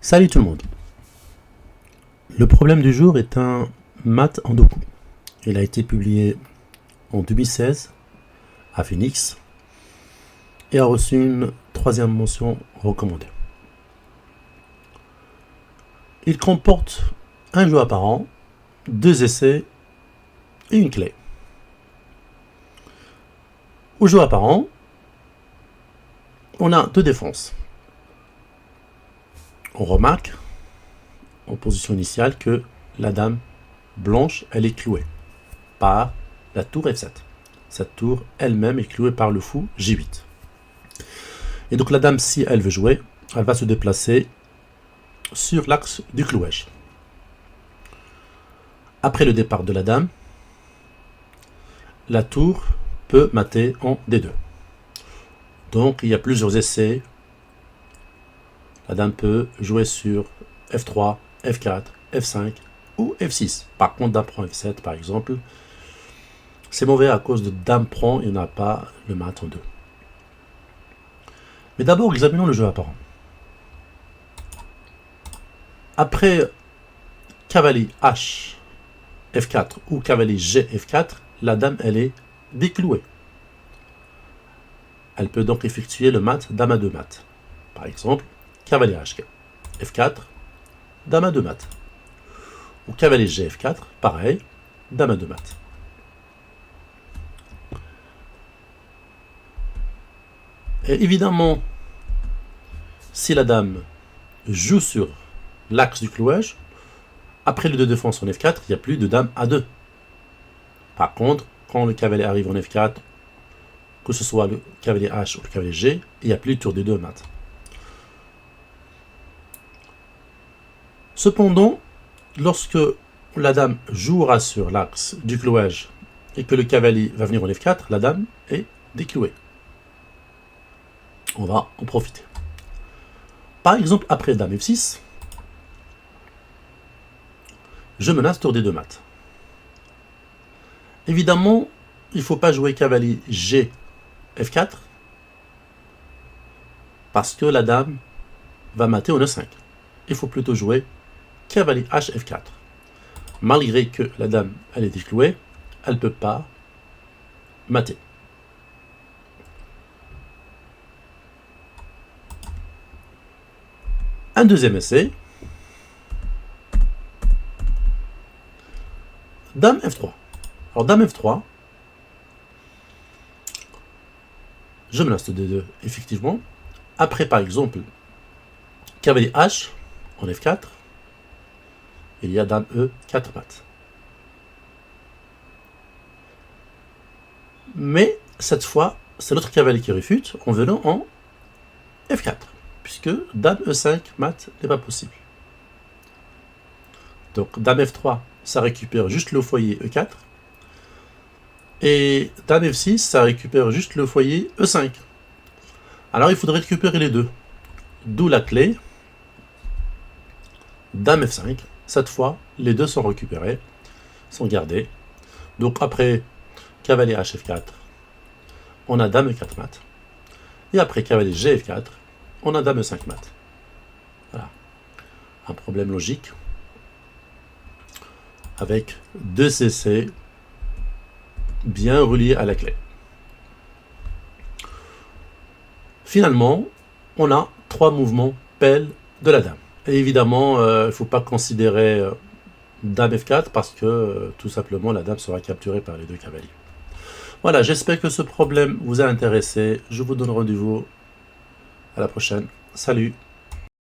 Salut tout le monde. Le problème du jour est un mat en deux coups. Il a été publié en 2016 à Phoenix et a reçu une troisième mention recommandée. Il comporte un jeu apparent, deux essais et une clé. Au jeu apparent, on a deux défenses. On remarque en position initiale que la dame blanche, elle est clouée par la tour F7. Cette tour elle-même est clouée par le fou J8. Et donc la dame, si elle veut jouer, elle va se déplacer sur l'axe du clouage. Après le départ de la dame, la tour peut mater en D2. Donc il y a plusieurs essais. La dame peut jouer sur F3, F4, F5 ou F6. Par contre, dame prend F7 par exemple, c'est mauvais à cause de dame prend, il n'y a pas le mat en 2. Mais d'abord, examinons le jeu apparent. Après cavalier H, F4 ou cavalier G, F4, la dame, elle est déclouée. Elle peut donc effectuer le mat dame à 2 mat. Par exemple, cavalier H, F4, dame à 2 mat. Ou cavalier G, F4, pareil, dame à 2 mat. Et évidemment, si la dame joue sur l'axe du clouage, après les deux défenses en F4, il n'y a plus de dame A2. Par contre, quand le cavalier arrive en F4, que ce soit le cavalier H ou le cavalier G, il n'y a plus de tour des deux mat. Cependant, lorsque la dame jouera sur l'axe du clouage et que le cavalier va venir en F4, la dame est déclouée. On va en profiter. Par exemple, après dame F6, je menace tour des deux mat. Évidemment, il ne faut pas jouer cavalier G, F4, parce que la dame va mater au E5. Il faut plutôt jouer cavalier H, F4. Malgré que la dame, elle est déclouée, elle ne peut pas mater. Un deuxième essai. Dame F3. Alors dame F3, je menace le D2, effectivement. Après, par exemple, cavalier H en F4, il y a dame E, 4 mat. Mais cette fois, c'est l'autre cavalier qui réfute en venant en F4, puisque dame E5 mat n'est pas possible. Donc dame F3, ça récupère juste le foyer E4. Et dame F6, ça récupère juste le foyer E5. Alors il faudrait récupérer les deux. D'où la clé. Dame F5. Cette fois, les deux sont récupérés, sont gardés. Donc après cavalier H, F4, on a dame E4 mat. Et après cavalier G, F4, on a dame E5 mat. Voilà. Un problème logique. Avec deux essais bien reliés à la clé. Finalement, on a trois mouvements pelle de la dame. Et évidemment, il ne faut pas considérer dame F4 parce que tout simplement la dame sera capturée par les deux cavaliers. Voilà, j'espère que ce problème vous a intéressé. Je vous donne rendez-vous à la prochaine. Salut!